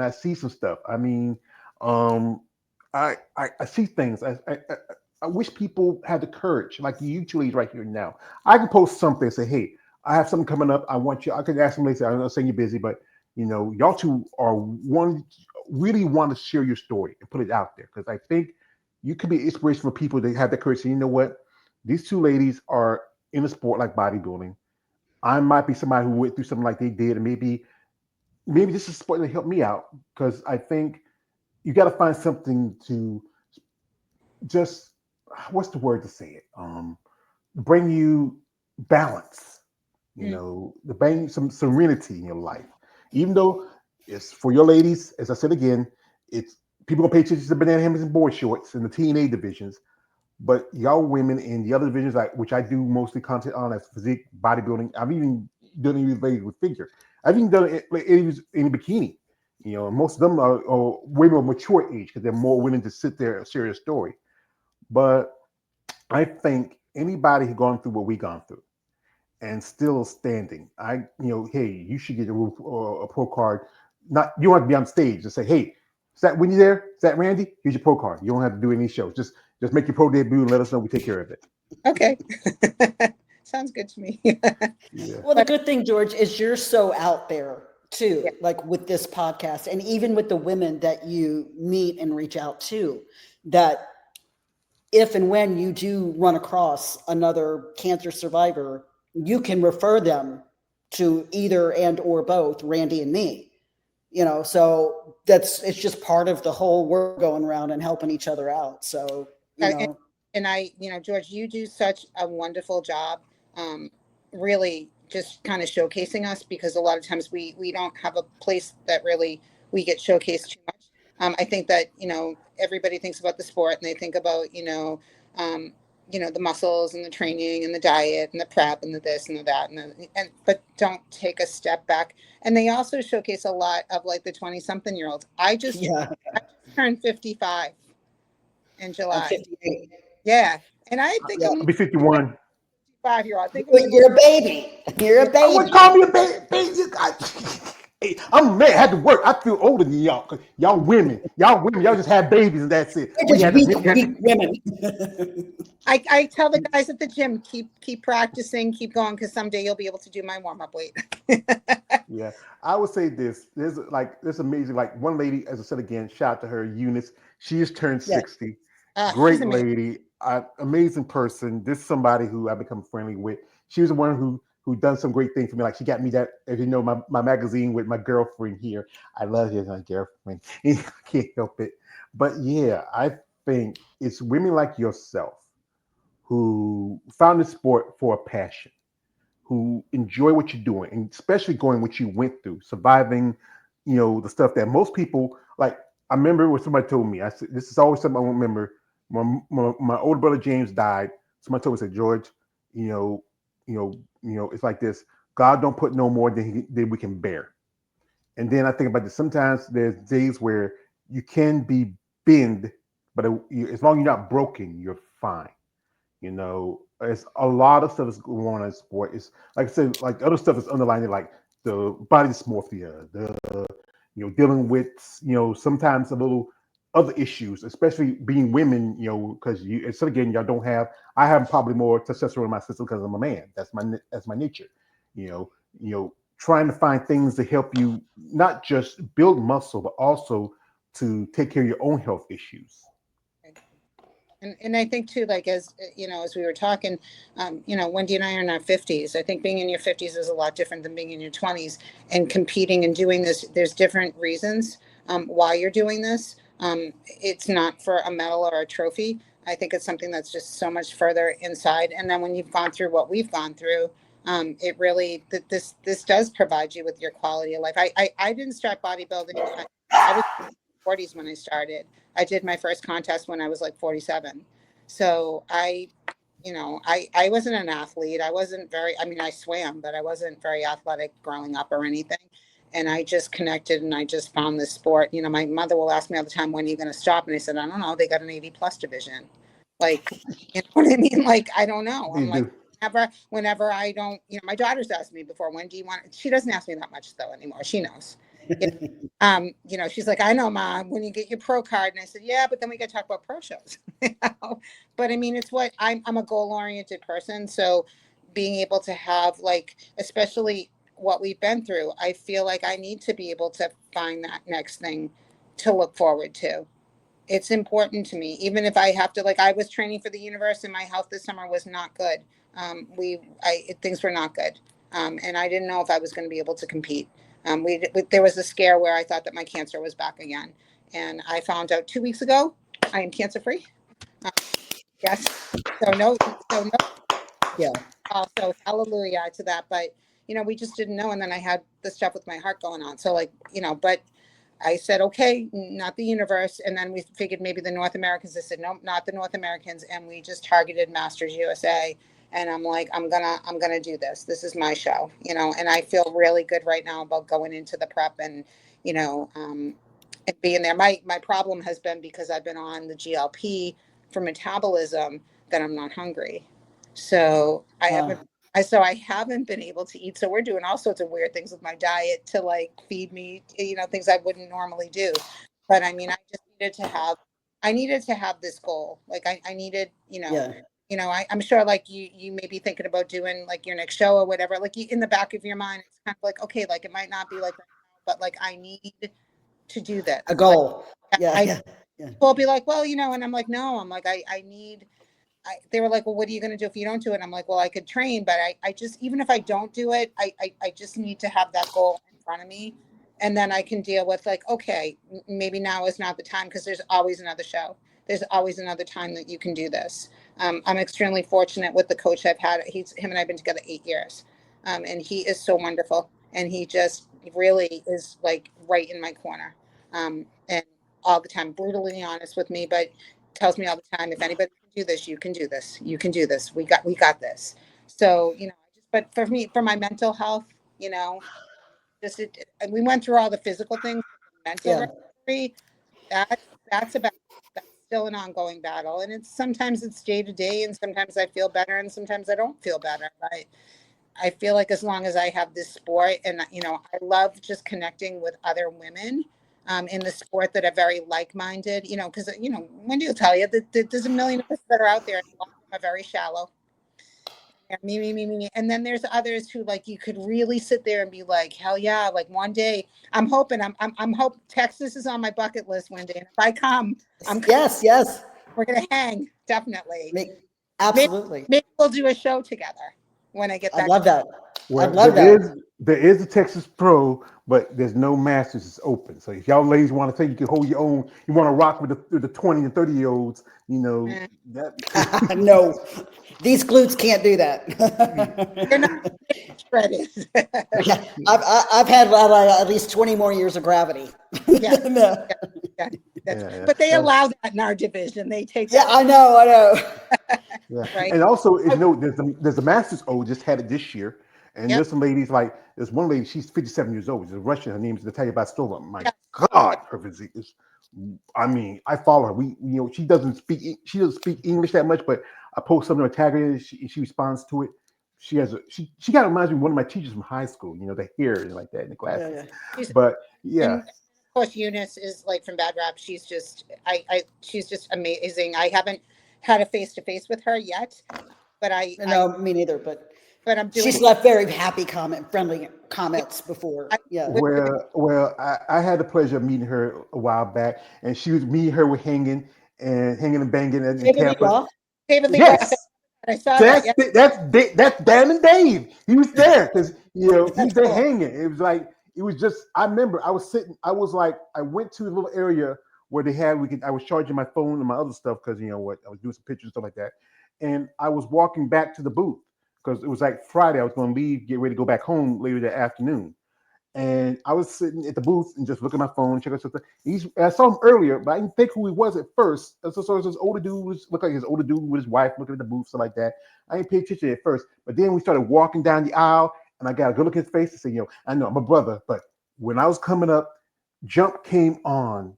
I see some stuff. I mean, um, I see things. I wish people had the courage, like you two ladies right here now. I can post something and say, "Hey, I have something coming up. I want you." I could ask somebody. Say, "I'm not saying you're busy, but y'all two are one really want to share your story and put it out there because I think you could be inspiration for people that have the courage. To, you know what? These two ladies are in a sport like bodybuilding. I might be somebody who went through something like they did, and maybe this is sport that helped me out because I think you got to find something to just what's the word to say it bring you balance, Mm. to bring some serenity in your life, even though it's for your ladies. As I said again, it's people gonna pay attention to banana hammers and board shorts in the TNA divisions, but y'all women in the other divisions, which I do mostly content on, as physique, bodybuilding. I've even done it related with figure. I've even done it in bikini. Most of them are way more mature age because they're more willing to sit there and share a story. But I think anybody who's gone through what we gone through and still standing, hey, you should get a pro card. Not you don't have to be on stage and say, hey, is that Wendy there? Is that Randy? Here's your pro card. You don't have to do any shows. Just make your pro debut and let us know. We take care of it. Okay. Sounds good to me. Yeah. Well, the But good thing, George, is you're so out there yeah, too, like with this podcast, and even with the women that you meet and reach out to, that if and when you do run across another cancer survivor, you can refer them to either and or both Randy and me. So it's just part of the whole work going around and helping each other out. So, uh, and, and George, you do such a wonderful job, um, really just kind of showcasing us because a lot of times we don't have a place that really we get showcased too much. I think that everybody thinks about the sport and they think about um, the muscles and the training and the diet and the prep and the this and the that and but don't take a step back. And they also showcase a lot of like the 20 something year olds. yeah, I just turned 55 in I'm July. 58. Yeah. And I think Yeah. I'm I'll be 51. 5-year-old. I think I'm But gonna you're a baby. You're yeah, a I wouldn't baby. call me a baby. Hey, I'm man. I had to work. I feel older than y'all. Cause y'all women, y'all just had babies and that's it. We're We just had to. weak, We had weak to women. I tell the guys at the gym, keep practicing, keep going, because someday you'll be able to do my warm up weight. yeah, I would say this. There's amazing. Like one lady, as I said again, shout out to her, Eunice. She just turned Yeah. 60. She's Great amazing. lady, amazing person. This is somebody who I've become friendly with. She was the one who done some great things for me. Like she got me that, as you know, my magazine with my girlfriend here. I love you, my girlfriend. I can't help it. But yeah, I think it's women like yourself who found the sport for a passion, who enjoy what you're doing, and especially going what you went through, surviving, the stuff that most people like. I remember when somebody told me, I said, this is always something I remember. My older brother James died. Somebody told me, said, George, you know, it's like this. God don't put no more than we can bear. And then I think about this. Sometimes there's days where you can be bend, but as long as you're not broken, you're fine. It's a lot of stuff that's going on in sport. It's like I said, like other stuff is underlining, like the body dysmorphia, dealing with sometimes a little other issues, especially being women, because it's again y'all don't have. I have probably more testosterone in my system because I'm a man. That's my nature. You know, trying to find things to help you not just build muscle, but also to take care of your own health issues. And I think too, like as we were talking, Wendy and I are in our 50s. I think being in your 50s is a lot different than being in your 20s and competing and doing this. There's different reasons why you're doing this. It's not for a medal or a trophy. I think it's something that's just so much further inside. And then when you've gone through what we've gone through, it really this does provide you with your quality of life. I didn't start bodybuilding. I was 40s when I started. I did my first contest when I was like 47. So I wasn't an athlete. I wasn't very, I mean, I swam, but I wasn't very athletic growing up or anything. And I just connected and I just found this sport. My mother will ask me all the time, when are you going to stop? And I said, I don't know. They got an 80 plus division. Like, you know what I mean? Like, I don't know. They I'm like, do. whenever I don't, my daughter's asked me before, when do you want, she doesn't ask me that much though anymore. She knows. She's like, I know, Mom, when you get your pro card. And I said, yeah, but then we got to talk about pro shows. you know? But I mean, it's what I'm a goal oriented person. So being able to have, like, especially what we've been through, I feel like I need to be able to find that next thing to look forward to. It's important to me, even if I have to, like, I was training for the universe and my health this summer was not good. Things were not good. And I didn't know if I was going to be able to compete. There was a scare where I thought that my cancer was back again. And I found out 2 weeks ago, I am cancer free. Yes. So no, so no, Yeah. also hallelujah to that. But, we just didn't know. And then I had the stuff with my heart going on. So, like, but I said, okay, not the universe. And then we figured maybe the North Americans. I said, no, not the North Americans. And we just targeted Masters USA. And I'm like, I'm gonna do this. This is my show, and I feel really good right now about going into the prep and, and being there. My problem has been because I've been on the GLP for metabolism that I'm not hungry. So I haven't been able to eat. So we're doing all sorts of weird things with my diet to, like, feed me, things I wouldn't normally do. But I mean, I needed to have this goal. Like I needed, Yeah. I'm sure, like, you may be thinking about doing, like, your next show or whatever, like, in the back of your mind, it's kind of like, okay, like, it might not be like right now, but, like, I need to do this. A Like, goal. Yeah. I Yeah. Yeah. will be like, well, and I'm like, no, I'm like, I need, they were like, well, what are you going to do if you don't do it? I'm like, well, I could train, but I just, even if I don't do it, I just need to have that goal in front of me. And then I can deal with, like, okay, maybe now is not the time, because there's always another show. There's always another time that you can do this. I'm extremely fortunate with the coach I've had. Him and I have been together 8 years. And he is so wonderful. And he just really is, like, right in my corner. And all the time, brutally honest with me, but tells me all the time, if anybody can do this, you can do this. You can do this. We got this. So, but for me, for my mental health, you know, and we went through all the physical things, the mental Yeah. recovery, that that's still an ongoing battle. And sometimes it's day to day, and sometimes I feel better and sometimes I don't feel better. But I feel like as long as I have this sport, and, I love just connecting with other women in the sport that are very like-minded, because, Wendy will tell you that there's a million of us that are out there, and a lot of them are very shallow. And me. And then there's others who, like, you could really sit there and be like, hell yeah, like, one day I'm hoping, I'm hope Texas is on my bucket list one day. And if I come, Yes. Yes. we're going to hang. Definitely. Maybe, Absolutely. maybe we'll do a show together when I get I'd back. love that. Well, I'd love that. there is a Texas Pro, but there's no Masters. It's open. So if y'all ladies want to say you can hold your own, you want to rock with the 20 and 30-year-olds, that. No, these glutes can't do You're not that. shredded. Yeah, I've had at least 20 more years of gravity. Yeah. No. Yeah. Yeah. But they allow that in our division. They take Yeah, that. I know. Yeah. Right. And also, there's a Masters O just had it this year. And Yep. there's some ladies, like there's one lady, she's 57 years old. She's a Russian. Her name is Natalia Bastova. My Yeah. God, her physique is. I mean, I follow her. She doesn't speak English that much, but I post something or tag her, and she responds to it. She kind of reminds me of one of my teachers from high school. The hair and like that, and the glasses. Yeah. But yeah, And of course, Eunice is, like, from Bad Rap. She's just, she's just amazing. I haven't had a face to face with her yet, but No, me neither. But I'm doing. she's left very friendly comments before. Yeah. Well, I had the pleasure of meeting her a while back, and her were hanging and banging in David Lee Tampa. Roth? David Lee Roth. Yes, I saw that. that's Dan and Dave. He was there because he's there cool. hanging. It was just. I remember I was sitting. I was like, I went to a little area where they had I was charging my phone and my other stuff because I was doing some pictures and stuff like that, and I was walking back to the booth because it was like Friday. I was going to leave, get ready to go back home later that afternoon. And I was sitting at the booth and just looking at my phone, checking something. I saw him earlier, but I didn't think who he was at first. So this older dude looked like his older dude with his wife looking at the booth, stuff like that. I didn't pay attention at first, but then we started walking down the aisle, and I got a good look at his face and said, I know I'm a brother, but when I was coming up, Jump came on.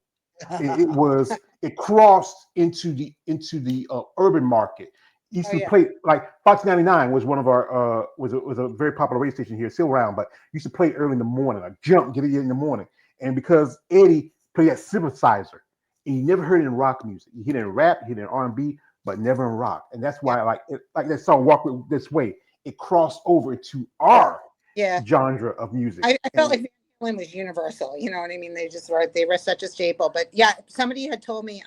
It crossed into the urban market. Used to play like Fox 99 was one of our was a very popular radio station here, still around, but used to play early in the morning. Like Jump, get it in the morning, And because Eddie played that synthesizer, and you never heard it in rock music. You hear it in rap, you hear it in R&B, but never in rock. And that's Yeah. why like that song "Walk This Way." It crossed over to Yeah. our Yeah. genre of music. I felt like Van Halen was universal. You know what I mean? They were such a staple. But yeah, somebody had told me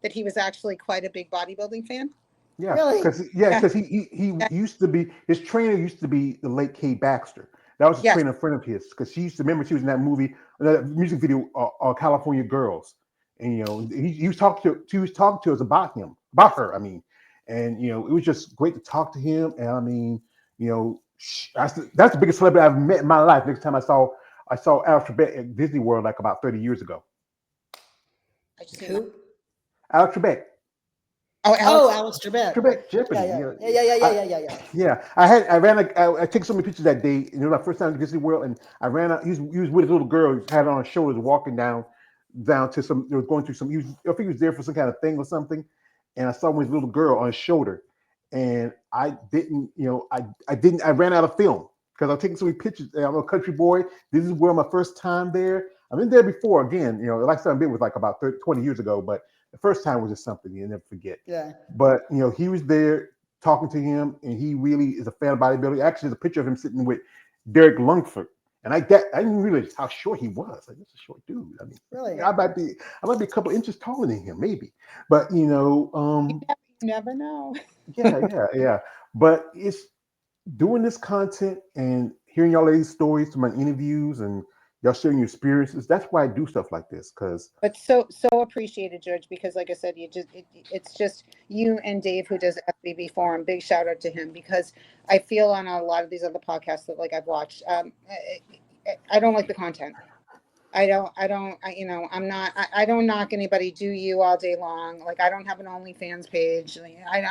that he was actually quite a big bodybuilding fan. Yeah, Really? Yeah. because he used to be his trainer used to be the late Kay Baxter. That was a Yes. trainer friend of his because she used to remember she was in that movie, that music video, California Girls, and he was talking to us about her. I mean, and it was just great to talk to him. And I mean, that's the biggest celebrity I've met in my life. Next time I saw Alex Trebek at Disney World like about 30 years ago. I just need my. Who? Alex Trebek. Oh, Oh, Alex. Alex Trebek. Trebek Yeah, Jeopardy. yeah, Yeah, yeah, yeah, yeah, I, yeah, yeah, yeah. yeah. I took so many pictures that day. It was my first time at Disney World, and I ran out. He was with his little girl. He had it on his shoulders, walking down to some. They was going through some. I think he was there for some kind of thing or something, and I saw him with his little girl on his shoulder, and I didn't. I didn't. I ran out of film because I was taking so many pictures. I'm a country boy. This is where my first time there. I've been there before. Again, the last time I've been was like about 20 years ago, but the first time was just something you never forget. Yeah. But he was there talking to him, and he really is a fan of bodybuilding. Actually, there's a picture of him sitting with Derek Lungford, and I didn't realize how short he was. Like, that's a short dude. I mean, Really? I might be a couple inches taller than him, maybe. But You never know. yeah. But it's doing this content and hearing y'all ladies' stories through my interviews and y'all sharing your experiences. That's why I do stuff like this, because But so appreciated, George, because like I said, it's just you and Dave who does FBB Forum. Big shout out to him, because I feel on a lot of these other podcasts that like I've watched, I don't like the content. I'm not, I don't knock anybody, do you, all day long. Like, I don't have an OnlyFans page. I'm